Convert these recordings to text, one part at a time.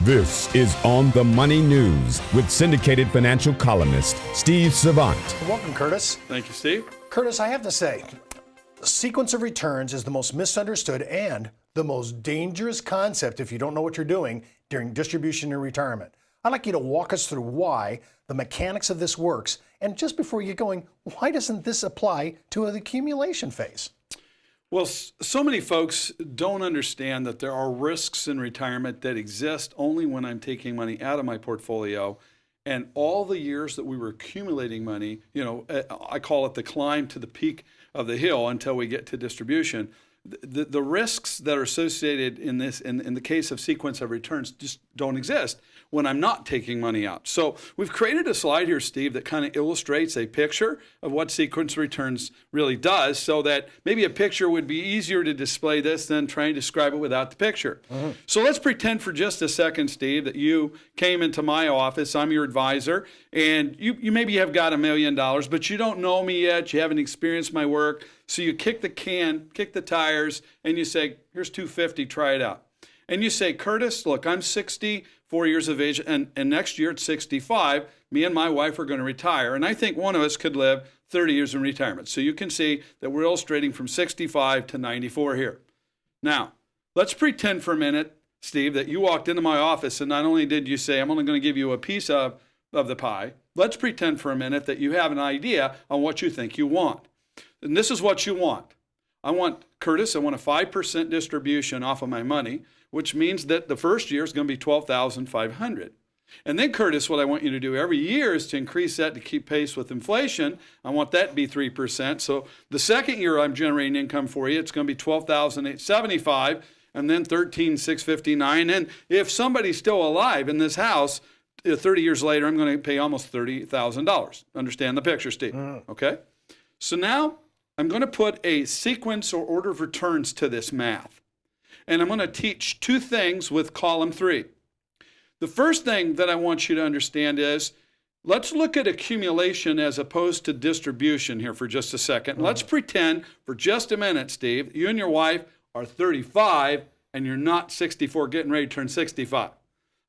This is On the Money News with syndicated financial columnist Steve Savant. Welcome, Curtis. Thank you, Steve. Curtis, I have to say, the sequence of returns is the most misunderstood and the most dangerous concept if you don't know what you're doing during distribution and retirement. I'd like you to walk us through why the mechanics of this works, and just before you get going, why doesn't this apply to the accumulation phase? Well, so many folks don't understand that there are risks in retirement that exist only when I'm taking money out of my portfolio. And all the years that we were accumulating money, I call it the climb to the peak of the hill until we get to distribution. The risks that are associated in this, in the case of sequence of returns, just don't exist when I'm not taking money out. So we've created a slide here, Steve, that kind of illustrates a picture of what sequence of returns really does, so that maybe a picture would be easier to display this than trying to describe it without the picture. So let's pretend for just a second, Steve, that you came into my office. I'm your advisor, and you maybe have got $1 million, but you don't know me yet. You haven't experienced my work. So you kick the can, kick the tires, and you say, here's $250, try it out. And you say, Curtis, look, I'm 64 years of age, and next year at 65, me and my wife are going to retire. And I think one of us could live 30 years in retirement. So you can see that we're illustrating from 65 to 94 here. Now, let's pretend for a minute, Steve, that you walked into my office, and not only did you say, I'm only going to give you a piece of the pie, let's pretend for a minute that you have an idea on what you think you want. And this is what you want. I want a 5% distribution off of my money, which means that the first year is going to be $12,500. And then, Curtis, what I want you to do every year is to increase that to keep pace with inflation. I want that to be 3%. So the second year I'm generating income for you, it's going to be $12,875, and then $13,659. And if somebody's still alive in this house, 30 years later, I'm going to pay almost $30,000. Understand the picture, Steve? Okay? So now I'm going to put a sequence or order of returns to this math. And I'm going to teach two things with column 3. The first thing that I want you to understand is, let's look at accumulation as opposed to distribution here for just a second. Let's pretend for just a minute, Steve, you and your wife are 35 and you're not 64, getting ready to turn 65.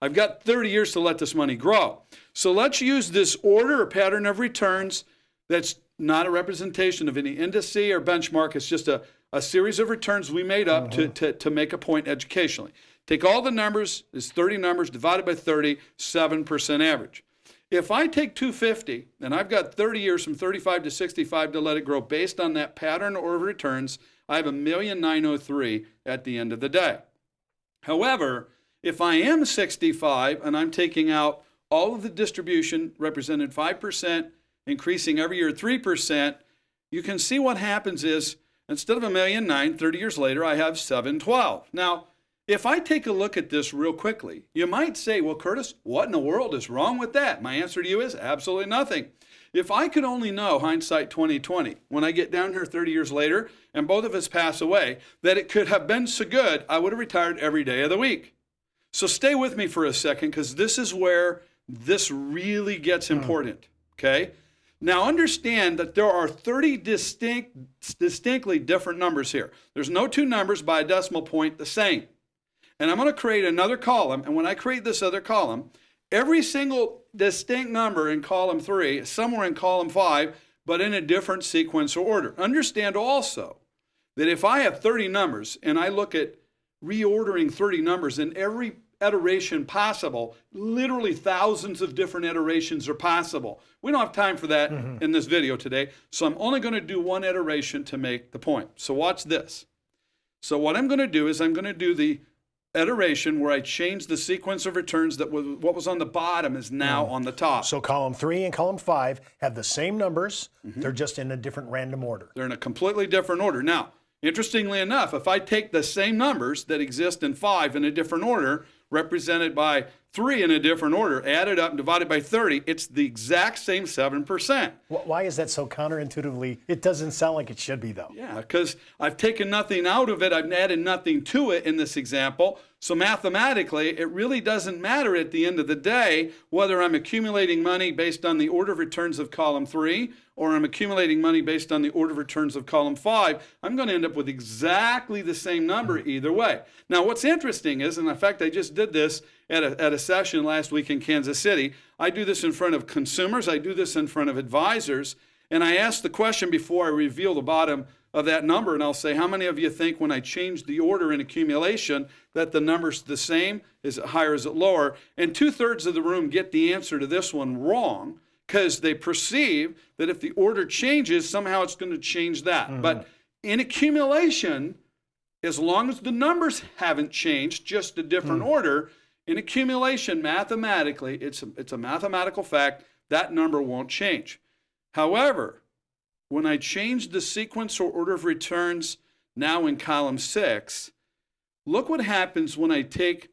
I've got 30 years to let this money grow. So let's use this order or pattern of returns that's not a representation of any indice or benchmark. It's just a series of returns we made up to make a point educationally. Take all the numbers, it's 30 numbers, divided by 30, 7% average. If I take 250, and I've got 30 years from 35 to 65 to let it grow based on that pattern or returns, I have $1,903,000 at the end of the day. However, if I am 65 and I'm taking out all of the distribution, represented 5%, increasing every year 3%, you can see what happens is, instead of $1,009,000, 30 years later, I have $712,000. Now, if I take a look at this real quickly, you might say, well, Curtis, what in the world is wrong with that? My answer to you is absolutely nothing. If I could only know, hindsight 2020, when I get down here 30 years later and both of us pass away, that it could have been so good, I would have retired every day of the week. So stay with me for a second, because this is where this really gets important, okay? Now understand that there are 30 distinctly different numbers here. There's no two numbers by a decimal point the same. And I'm going to create another column, and when I create this other column, every single distinct number in column 3 is somewhere in column 5, but in a different sequence or order. Understand also that if I have 30 numbers and I look at reordering 30 numbers in every iteration possible, literally thousands of different iterations are possible. We don't have time for that in this video today, so I'm only going to do one iteration to make the point. So watch this. So what I'm going to do is I'm going to do the iteration where I change the sequence of returns that what was on the bottom is now on the top. So column 3 and column 5 have the same numbers. They're just in a different random order. They're in a completely different order. Now, interestingly enough, if I take the same numbers that exist in 5 in a different order, represented by 3 in a different order, added up and divided by 30, it's the exact same 7%. Why is that so counterintuitively? It doesn't sound like it should be, though. Yeah, because I've taken nothing out of it. I've added nothing to it in this example. So mathematically, it really doesn't matter at the end of the day whether I'm accumulating money based on the order of returns of column 3 or I'm accumulating money based on the order of returns of column 5. I'm going to end up with exactly the same number either way. Now, what's interesting is, and in fact, I just did this at a session last week in Kansas City. I do this in front of consumers. I do this in front of advisors. And I ask the question before I reveal the bottom of that number, and I'll say, how many of you think when I change the order in accumulation that the number's the same? Is it higher? Is it lower? And 2/3 of the room get the answer to this one wrong, because they perceive that if the order changes, somehow it's going to change that. But in accumulation, as long as the numbers haven't changed, just a different order, in accumulation, mathematically, it's a mathematical fact, that number won't change. However, when I change the sequence or order of returns now in column 6, look what happens when I take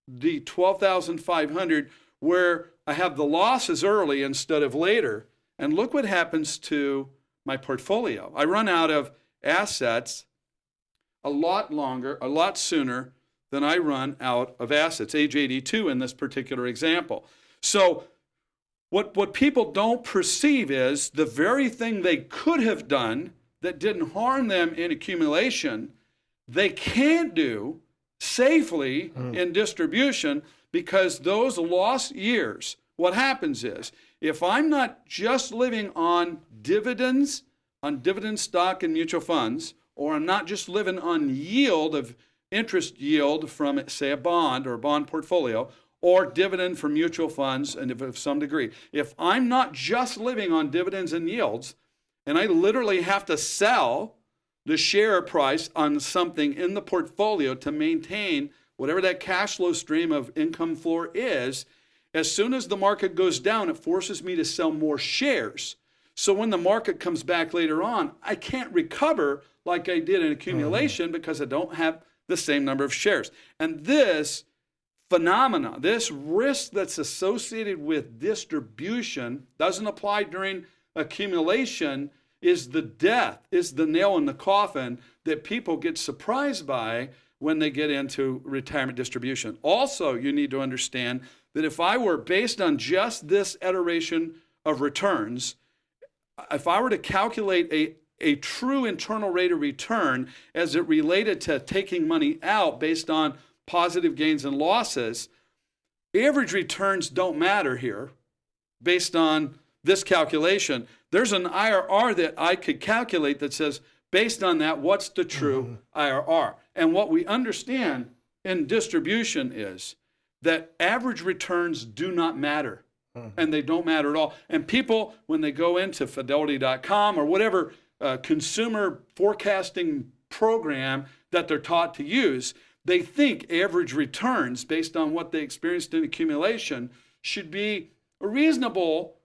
the 12,500 where I have the losses early instead of later, and look what happens to my portfolio. I run out of assets a lot longer, a lot sooner than I run out of assets, age 82 in this particular example. So what people don't perceive is the very thing they could have done that didn't harm them in accumulation, they can't do safely in distribution, because those lost years, what happens is, if I'm not just living on dividends stock and mutual funds, or I'm not just living on yield of interest yield from, say, a bond or a bond portfolio, or dividend from mutual funds, and of some degree, if I'm not just living on dividends and yields, and I literally have to sell the share price on something in the portfolio to maintain whatever that cash flow stream of income floor is, as soon as the market goes down, it forces me to sell more shares. So when the market comes back later on, I can't recover like I did in accumulation because I don't have the same number of shares. And this phenomena, this risk that's associated with distribution, doesn't apply during accumulation, is the nail in the coffin that people get surprised by when they get into retirement distribution. Also, you need to understand that if I were based on just this iteration of returns, if I were to calculate a true internal rate of return as it related to taking money out based on positive gains and losses, average returns don't matter here based on this calculation. There's an IRR that I could calculate that says, based on that, what's the true IRR? And what we understand in distribution is that average returns do not matter. And they don't matter at all. And people, when they go into Fidelity.com or whatever consumer forecasting program that they're taught to use, they think average returns based on what they experienced in accumulation should be a reasonable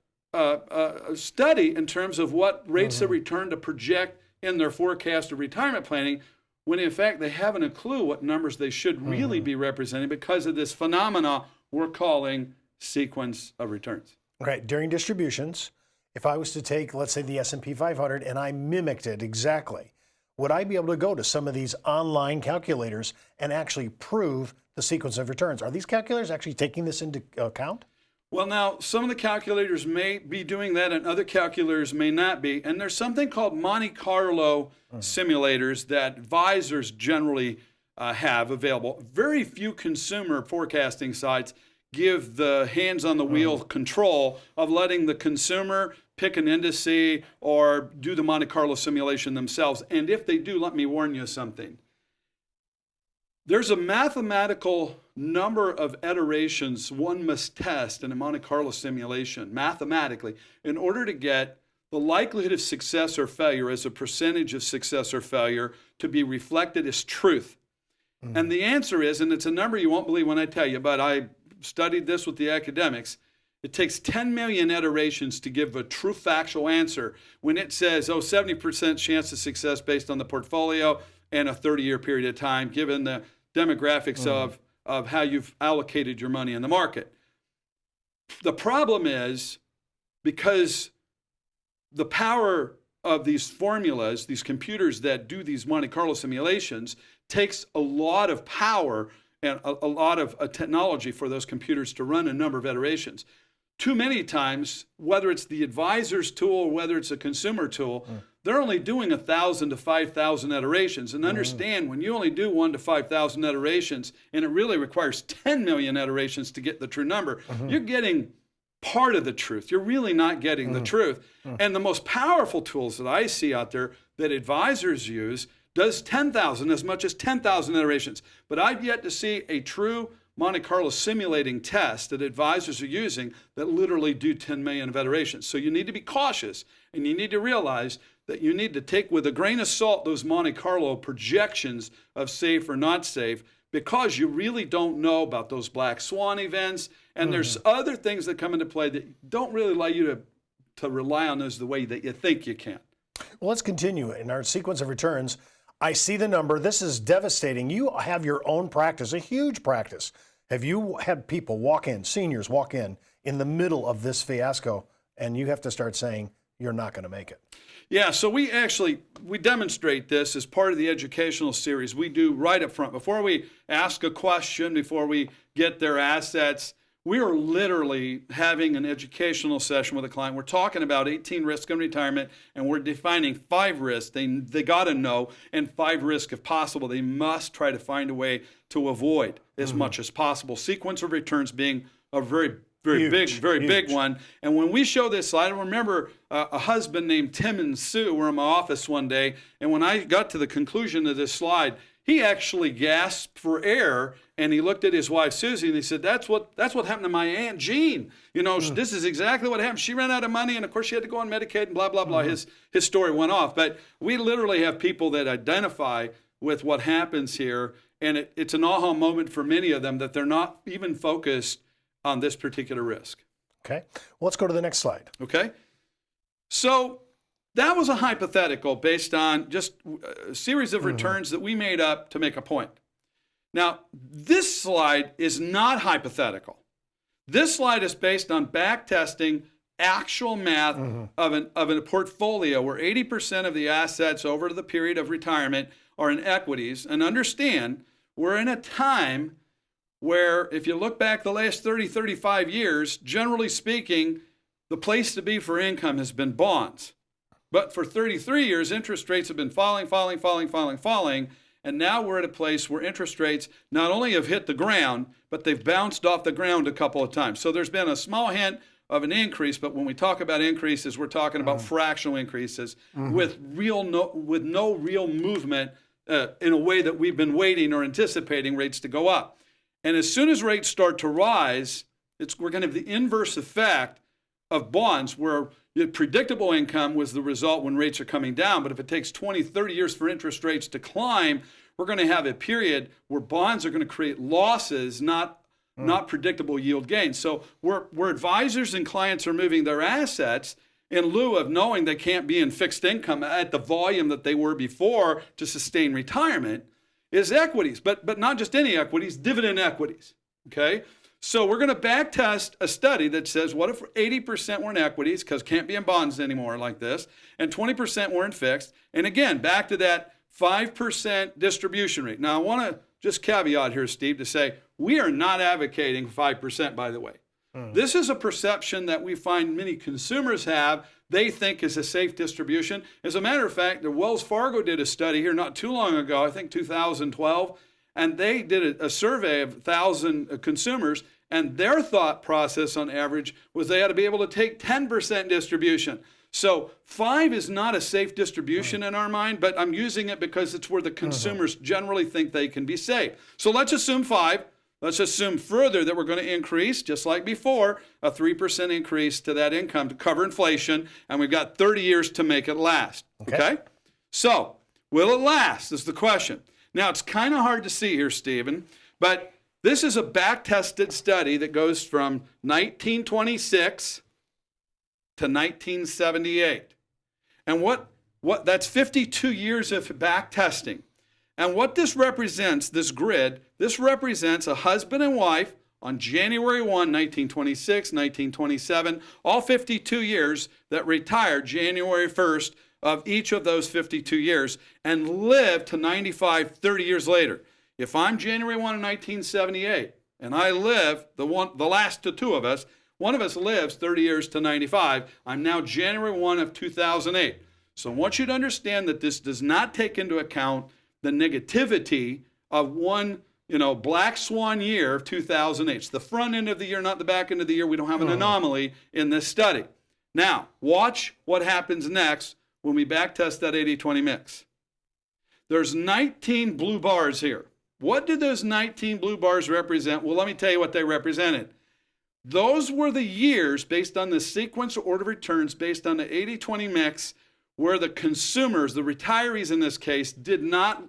study in terms of what rates of return to project in their forecast of retirement planning, when in fact they haven't a clue what numbers they should really be representing because of this phenomena we're calling sequence of returns. Okay, during distributions, if I was to take, let's say, the S&P 500 and I mimicked it exactly, would I be able to go to some of these online calculators and actually prove the sequence of returns? Are these calculators actually taking this into account? Well, now, some of the calculators may be doing that and other calculators may not be. And there's something called Monte Carlo simulators that advisors generally have available. Very few consumer forecasting sites give the hands on the wheel control of letting the consumer pick an indice or do the Monte Carlo simulation themselves. And if they do, let me warn you something. There's a mathematical number of iterations one must test in a Monte Carlo simulation, mathematically, in order to get the likelihood of success or failure as a percentage of success or failure to be reflected as truth. And the answer is, and it's a number you won't believe when I tell you, but I studied this with the academics, it takes 10 million iterations to give a true factual answer when it says, 70% chance of success based on the portfolio and a 30-year period of time, given the demographics of how you've allocated your money in the market. The problem is, because the power of these formulas, these computers that do these Monte Carlo simulations, takes a lot of power and a lot of technology for those computers to run a number of iterations. Too many times, whether it's the advisor's tool or whether it's a consumer tool, they're only doing 1,000 to 5,000 iterations. And understand, when you only do 1 to 5,000 iterations, and it really requires 10 million iterations to get the true number, you're getting part of the truth. You're really not getting the truth. And the most powerful tools that I see out there that advisors use does 10,000, as much as 10,000 iterations. But I've yet to see a true Monte Carlo simulating test that advisors are using that literally do 10 million of iterations. So you need to be cautious, and you need to realize that you need to take with a grain of salt those Monte Carlo projections of safe or not safe, because you really don't know about those black swan events. And there's other things that come into play that don't really allow you to rely on those the way that you think you can. Well, let's continue in our sequence of returns. I see the number. This is devastating. You have your own practice, a huge practice. Have you had people walk in, seniors walk in the middle of this fiasco, and you have to start saying, you're not going to make it? Yeah, so we demonstrate this as part of the educational series we do right up front. Before we ask a question, before we get their assets, we are literally having an educational session with a client. We're talking about 18 risks in retirement, and we're defining 5 risks they got to know, and 5 risks, if possible, they must try to find a way to avoid as much as possible. Sequence of returns being a very big one. And when we show this slide, I remember a husband named Tim and Sue were in my office one day, and when I got to the conclusion of this slide, he actually gasped for air, and he looked at his wife Susie and he said, "That's what happened to my Aunt Jean. This is exactly what happened. She ran out of money, and of course she had to go on Medicaid and blah blah blah." His story went off. But we literally have people that identify with what happens here, and it's an aha moment for many of them that they're not even focused on this particular risk. Okay, well, let's go to the next slide. Okay, so that was a hypothetical based on just a series of returns that we made up to make a point. Now, this slide is not hypothetical. This slide is based on back testing actual math of a portfolio where 80% of the assets over the period of retirement are in equities. And understand, we're in a time where if you look back the last 30, 35 years, generally speaking, the place to be for income has been bonds. But for 33 years, interest rates have been falling. And now we're at a place where interest rates not only have hit the ground, but they've bounced off the ground a couple of times. So there's been a small hint of an increase, but when we talk about increases, we're talking about fractional increases with no real movement in a way that we've been waiting or anticipating rates to go up. And as soon as rates start to rise, we're going to have the inverse effect of bonds, where predictable income was the result when rates are coming down. But if it takes 20, 30 years for interest rates to climb, we're going to have a period where bonds are going to create losses, not predictable yield gains. So where advisors and clients are moving their assets in lieu of knowing they can't be in fixed income at the volume that they were before to sustain retirement, is equities. But not just any equities, dividend equities. Okay? So we're going to back test a study that says, what if 80% were in equities, because can't be in bonds anymore like this, and 20% were in fixed? And again, back to that 5% distribution rate. Now, I want to just caveat here, Steve, to say we are not advocating 5%, by the way. This is a perception that we find many consumers have. They think is a safe distribution. As a matter of fact, the Wells Fargo did a study here not too long ago, I think 2012, and they did a survey of 1,000 consumers, and their thought process on average was they had to be able to take 10% distribution. So 5 is not a safe distribution in our mind, but I'm using it because it's where the consumers generally think they can be safe. So let's assume 5. Let's assume further that we're going to increase, just like before, a 3% increase to that income to cover inflation, and we've got 30 years to make it last. Okay? So, will it last is the question. Now, it's kind of hard to see here, Stephen, but this is a back-tested study that goes from 1926 to 1978. And what that's 52 years of back-testing. And what this represents, this grid, this represents a husband and wife on January 1, 1926, 1927, all 52 years that retired January 1st of each of those 52 years and lived to 95 30 years later. If I'm January 1 of 1978 and I live, the last two of us, one of us lives 30 years to 95, I'm now January 1 of 2008. So I want you to understand that this does not take into account the negativity of one, black swan year of 2008. It's the front end of the year, not the back end of the year. We don't have an anomaly in this study. Now, watch what happens next when we backtest that 80-20 mix. There's 19 blue bars here. What did those 19 blue bars represent? Well, let me tell you what they represented. Those were the years, based on the sequence or order of returns, based on the 80-20 mix, where the consumers, the retirees in this case, did not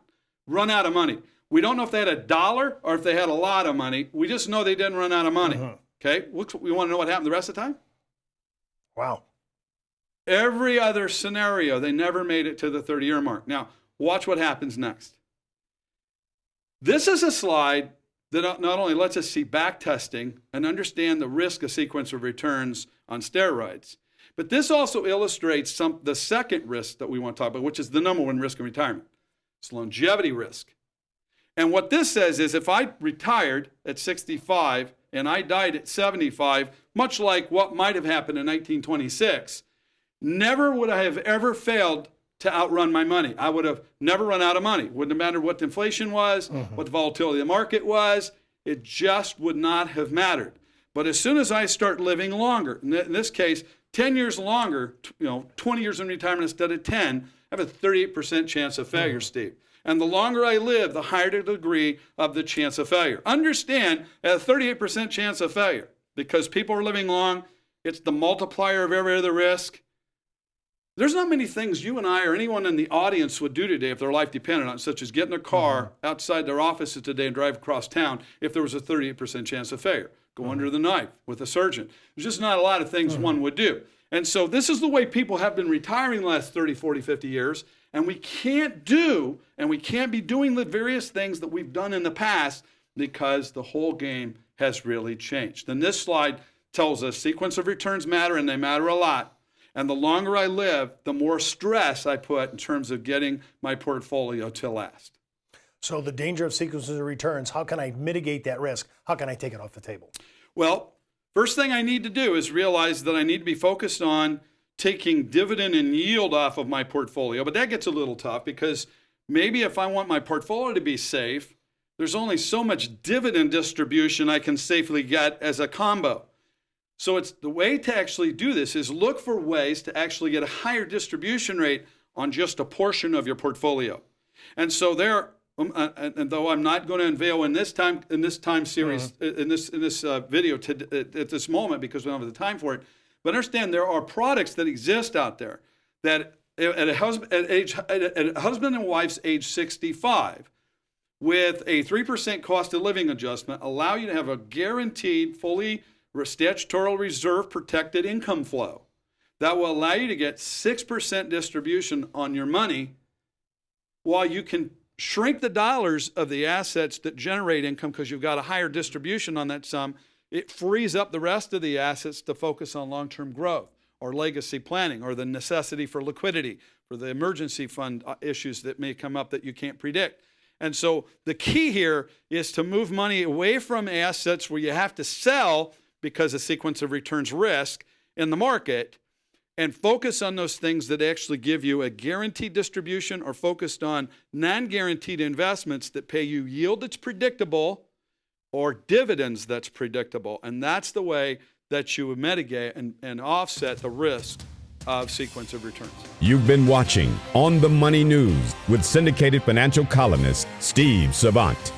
run out of money. We don't know if they had $1 or if they had a lot of money. We just know they didn't run out of money. Okay? We want to know what happened the rest of the time? Wow. Every other scenario, they never made it to the 30-year mark. Now, watch what happens next. This is a slide that not only lets us see back testing and understand the risk of sequence of returns on steroids, but this also illustrates the second risk that we want to talk about, which is the number one risk in retirement. It's longevity risk. And what this says is if I retired at 65 and I died at 75, much like what might have happened in 1926, never would I have ever failed to outrun my money. I would have never run out of money. Wouldn't have mattered what the inflation was, what the volatility of the market was. It just would not have mattered. But as soon as I start living longer, in this case, 10 years longer, 20 years in retirement instead of 10, I have a 38% chance of failure, Steve. And the longer I live, the higher the degree of the chance of failure. Understand, at a 38% chance of failure, because people are living long, it's the multiplier of every other risk. There's not many things you and I or anyone in the audience would do today if their life depended on it, such as get in their car outside their offices today and drive across town if there was a 38% chance of failure. Go under the knife with a surgeon. There's just not a lot of things one would do. And so this is the way people have been retiring the last 30, 40, 50 years. And we can't be doing the various things that we've done in the past because the whole game has really changed. And this slide tells us sequence of returns matter, and they matter a lot. And the longer I live, the more stress I put in terms of getting my portfolio to last. So the danger of sequences of returns, how can I mitigate that risk? How can I take it off the table? Well, first thing I need to do is realize that I need to be focused on taking dividend and yield off of my portfolio. But that gets a little tough because maybe if I want my portfolio to be safe, there's only so much dividend distribution I can safely get as a combo. So it's the way to actually do this is look for ways to actually get a higher distribution rate on just a portion of your portfolio. And so and though I'm not going to unveil in this time series, in this video at this moment because we don't have the time for it, but understand there are products that exist out there that at a husband and wife's age 65, with a 3% cost of living adjustment, allow you to have a guaranteed, fully statutory reserve protected income flow that will allow you to get 6% distribution on your money while you can shrink the dollars of the assets that generate income because you've got a higher distribution on that sum. It frees up the rest of the assets to focus on long-term growth or legacy planning or the necessity for liquidity for the emergency fund issues that may come up that you can't predict. And so the key here is to move money away from assets where you have to sell because of sequence of returns risk in the market and focus on those things that actually give you a guaranteed distribution or focused on non-guaranteed investments that pay you yield that's predictable or dividends that's predictable. And that's the way that you would mitigate and offset the risk of sequence of returns. You've been watching On the Money News with syndicated financial columnist Steve Savant.